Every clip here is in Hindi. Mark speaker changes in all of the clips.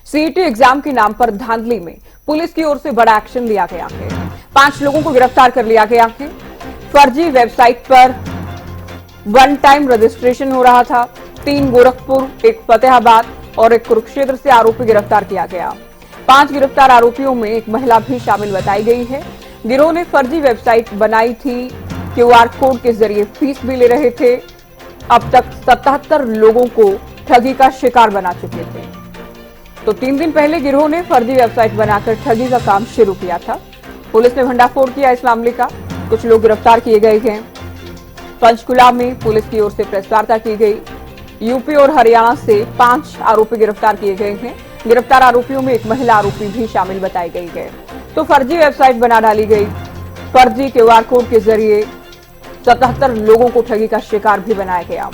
Speaker 1: सीईटी एग्जाम के नाम पर धांधली में पुलिस की ओर से बड़ा एक्शन लिया गया है। 5 लोगों को गिरफ्तार कर लिया गया है। फर्जी वेबसाइट पर वन टाइम रजिस्ट्रेशन हो रहा था। 3 गोरखपुर, 1 फतेहाबाद और 1 कुरुक्षेत्र से आरोपी गिरफ्तार किया गया। 5 गिरफ्तार आरोपियों में एक महिला भी शामिल बताई गई है। गिरोह ने फर्जी वेबसाइट बनाई थी, क्यूआर कोड के जरिए फीस भी ले रहे थे। अब तक 77 लोगों को ठगी का शिकार बना चुके थे। तो 3 दिन पहले गिरोह ने फर्जी वेबसाइट बनाकर ठगी का काम शुरू किया था। पुलिस ने भंडाफोड़ किया इस मामले का। कुछ लोग गिरफ्तार किए गए हैं। पंचकुला में पुलिस की ओर से प्रेस वार्ता की गई। यूपी और हरियाणा से 5 आरोपी गिरफ्तार किए गए हैं। गिरफ्तार आरोपियों में एक महिला आरोपी भी शामिल बताई गई है। तो फर्जी वेबसाइट बना डाली गई। फर्जी क्यूआर कोड के जरिए 77 लोगों को ठगी का शिकार भी बनाया गया।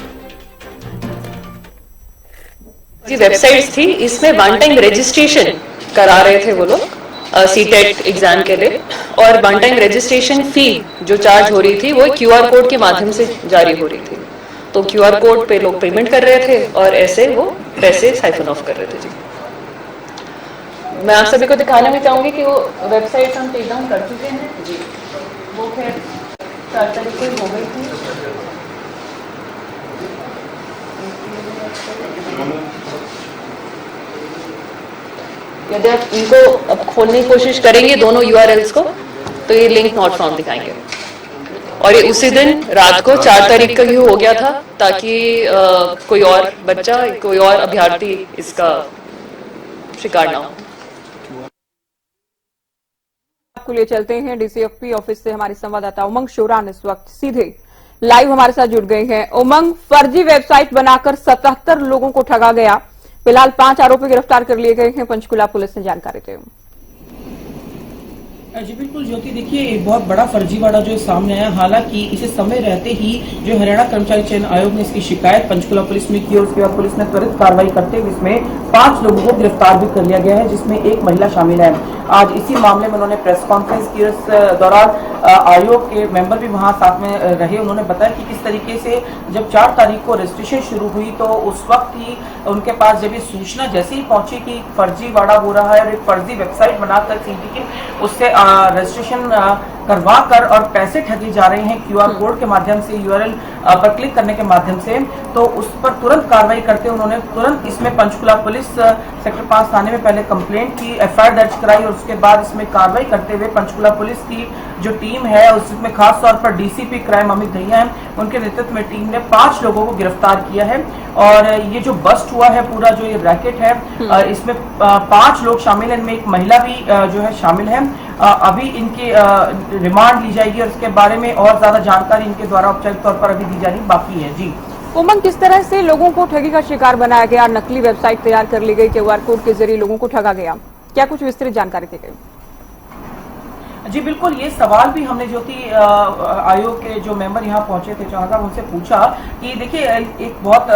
Speaker 2: वेबसाइट्स थी, इसमें वन टाइम रजिस्ट्रेशन करा रहे थे वो लोग सीटेट एग्जाम के लिए, और वन टाइम रजिस्ट्रेशन फी जो चार्ज हो रही थी वो क्यूआर कोड के माध्यम से जारी हो रही थी। तो क्यूआर कोड पे लोग पेमेंट कर रहे थे और ऐसे वो पैसे साइफन ऑफ कर रहे थे। जी, मैं आप सभी को दिखाना भी चाहूंगी कि वो वेबसाइट हम टेक डाउन कर चुके हैं। जी, वो खैर 4 तारीख को हो गई थी। यदि आप इनको अब खोलने की कोशिश करेंगे दोनों यूआरएल्स को, तो ये लिंक नॉट फाउंड दिखाएंगे। और ये उसी दिन रात को 4 तारीख का ही हो गया था, ताकि कोई और बच्चा, कोई और अभ्यर्थी इसका शिकार ना हो।
Speaker 1: आपको ले चलते हैं डीसीएफपी ऑफिस से। हमारे संवाददाता उमंग शोरान इस वक्त सीधे लाइव हमारे साथ जुड़ गए हैं। उमंग, फर्जी वेबसाइट बनाकर 77 लोगों को ठगा गया। फिलहाल 5 आरोपी गिरफ्तार कर लिए गए हैं। पंचकुला पुलिस ने जानकारी दी।
Speaker 3: जी बिल्कुल ज्योति, देखिए एक बहुत बड़ा फर्जीवाड़ा जो सामने आया। हालांकि इसे समय रहते ही जो हरियाणा कर्मचारी चयन आयोग ने इसकी शिकायत पंचकुला पुलिस में की और उसके बाद पुलिस ने त्वरित कार्रवाई करते हुए इसमें 5 लोगों को गिरफ्तार भी कर लिया गया है, जिसमें एक महिला शामिल है। आज इसी मामले में उन्होंने प्रेस कॉन्फ्रेंस की। इस दौरान आयोग के मेंबर भी वहां साथ में रहे। उन्होंने बताया कि किस तरीके से जब 4 तारीख को रजिस्ट्रेशन शुरू हुई तो उस वक्त ही उनके पास जब ये सूचना जैसे ही पहुंची कि फर्जीवाड़ा हो रहा है और एक फर्जी वेबसाइट बनाकर सीटी की उससे रजिस्ट्रेशन करवा कर और पैसे ठगे जा रहे हैं क्यूआर कोड के माध्यम से, यूआरएल पर क्लिक करने के माध्यम से, तो उस पर तुरंत कार्रवाई करते उन्होंने तुरंत इसमें पंचकुला पुलिस सेक्टर 5 थाने में पहले कंप्लेंट की, एफआईआर दर्ज कराई और उसके बाद इसमें कार्रवाई करते हुए पंचकुला पुलिस की जो टीम है उसमें खास तौर पर डीसीपी क्राइम अमित दहिया है, उनके नेतृत्व में टीम ने 5 लोगों को गिरफ्तार किया है। और ये जो बस्ट हुआ है पूरा जो ये रैकेट है, इसमें 5 लोग शामिल हैं, इनमें एक महिला भी जो है शामिल है। अभी इनकी रिमांड ली जाएगी और इसके बारे में और ज्यादा जानकारी इनके द्वारा औपचारिक तौर पर अभी दी जानी बाकी है। जी
Speaker 1: उमंग, किस तरह से लोगों को ठगी का शिकार बनाया गया? नकली वेबसाइट तैयार कर ली गई, क्यूआर कोड के जरिए लोगों को ठगा गया, क्या कुछ विस्तृत जानकारी दी गई?
Speaker 3: जी बिल्कुल, ये सवाल भी हमने ज्योति आयोग के जो मेंबर यहाँ पहुंचे थे जहां उनसे पूछा कि देखिए एक बहुत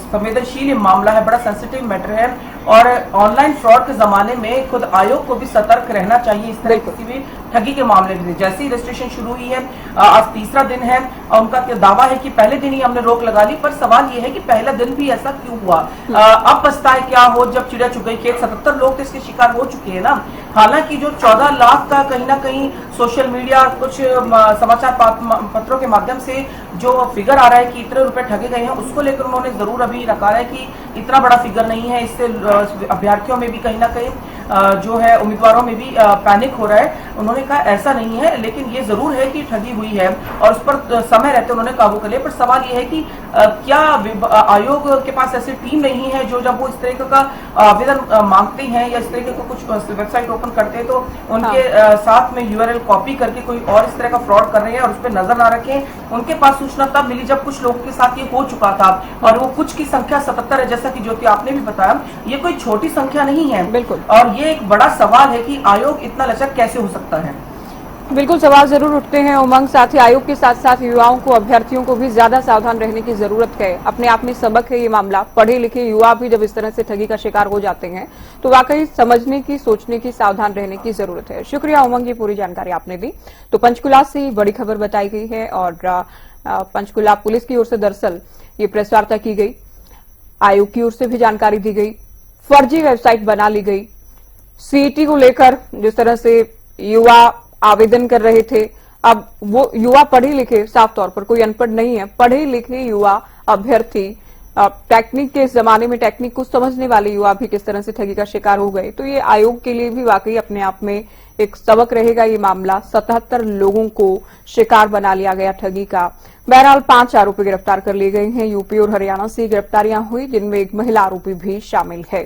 Speaker 3: संवेदनशील मामला है, बड़ा सेंसिटिव मैटर है और ऑनलाइन फ्रॉड के जमाने में खुद आयोग को भी सतर्क रहना चाहिए इस तरह किसी भी ठगी के मामले में। जैसे ही रजिस्ट्रेशन शुरू हुई है, आज 3रा दिन है और उनका दावा है कि पहले दिन ही हमने रोक लगा ली, पर सवाल ये है कि पहला दिन भी ऐसा क्यों हुआ? अब पछताए क्या हो जब चिड़िया चुग गई खेत। 77 लोग तो इसके शिकार हो चुके हैं ना। हालांकि जो 14 लाख का कहीं ना कहीं सोशल मीडिया कुछ समाचार पत्रों के माध्यम से जो फिगर आ रहा है कि इतने रुपए ठगे गए हैं, उसको लेकर उन्होंने जरूर अभी रखा है कि इतना बड़ा फिगर नहीं है। इससे अभ्यर्थियों में भी कहीं ना कहीं जो है उम्मीदवारों में भी पैनिक हो रहा है। उन्होंने कहा ऐसा नहीं है, लेकिन ये जरूर है कि ठगी हुई है और उस पर समय रहते उन्होंने काबू कर लिया। पर सवाल ये है कि क्या आयोग के पास ऐसी टीम नहीं है जो जब वो इस तरह का आवेदन मांगते हैं या इस तरह का कुछ वेबसाइट ओपन करते हैं तो उनके साथ में यूआरएल कॉपी करके कोई और इस तरह का फ्रॉड कर रहे हैं और उस पर नजर ना रखें। उनके पास सूचना तब मिली जब कुछ लोगों के साथ ये हो चुका था और वो कुछ की संख्या 77 है, जैसा कि ज्योति आपने भी बताया। ये कोई छोटी संख्या नहीं है
Speaker 1: बिल्कुल,
Speaker 3: और ये एक बड़ा सवाल है कि आयोग इतना लचक कैसे हो सकता है।
Speaker 1: बिल्कुल सवाल जरूर उठते हैं उमंग। साथ ही आयोग के साथ साथ युवाओं को, अभ्यर्थियों को भी ज्यादा सावधान रहने की जरूरत है। अपने आप में सबक है ये मामला। पढ़े लिखे युवा भी जब इस तरह से ठगी का शिकार हो जाते हैं तो वाकई समझने की, सोचने की, सावधान रहने की जरूरत है। शुक्रिया उमंग, ये पूरी जानकारी आपने दी। तो पंचकुला से बड़ी खबर बताई गई है और पंचकुला पुलिस की ओर से दरअसल ये प्रेस वार्ता की गई, आयोग की ओर से भी जानकारी दी गई। फर्जी वेबसाइट बना ली गई। सीईटी को लेकर जिस तरह से युवा आवेदन कर रहे थे, अब वो युवा पढ़े लिखे, साफ तौर पर कोई अनपढ़ नहीं है, पढ़े लिखे युवा अभ्यर्थी टेक्निक के इस जमाने में टेक्निक को समझने वाले युवा भी किस तरह से ठगी का शिकार हो गए। तो ये आयोग के लिए भी वाकई अपने आप में एक सबक रहेगा ये मामला। 77 लोगों को शिकार बना लिया गया ठगी का। बहरहाल 5 आरोपी गिरफ्तार कर लिए गए हैं। यूपी और हरियाणा से गिरफ्तारियां हुई, जिनमें एक महिला आरोपी भी शामिल है।